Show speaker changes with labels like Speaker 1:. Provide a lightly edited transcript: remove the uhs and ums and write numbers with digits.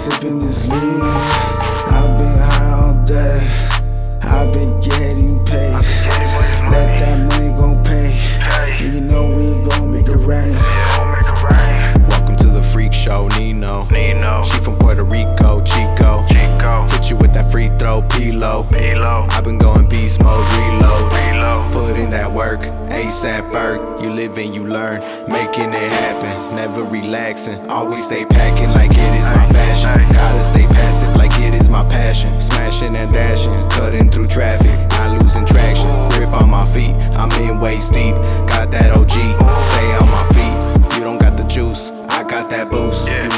Speaker 1: sipping this lean. I've been high all day, I've been getting paid. Let that money gon' pay, and you know we gon' make it rain.
Speaker 2: Welcome to the freak show, Nino. She from Puerto Rico, Chico. Hit you with that free throw, P-Lo. I've been going beast mode, reload. Put in that work, ASAP Ferg. You live and you learn, making it happen. Never relaxing, always stay packing like it is my fashion. Gotta stay passive like it is my passion. Smashing and dashing, cutting through traffic, not losing traction. Grip on my feet, I'm in waist deep. Got that OG, stay on my feet. You don't got the juice, I got that boost. You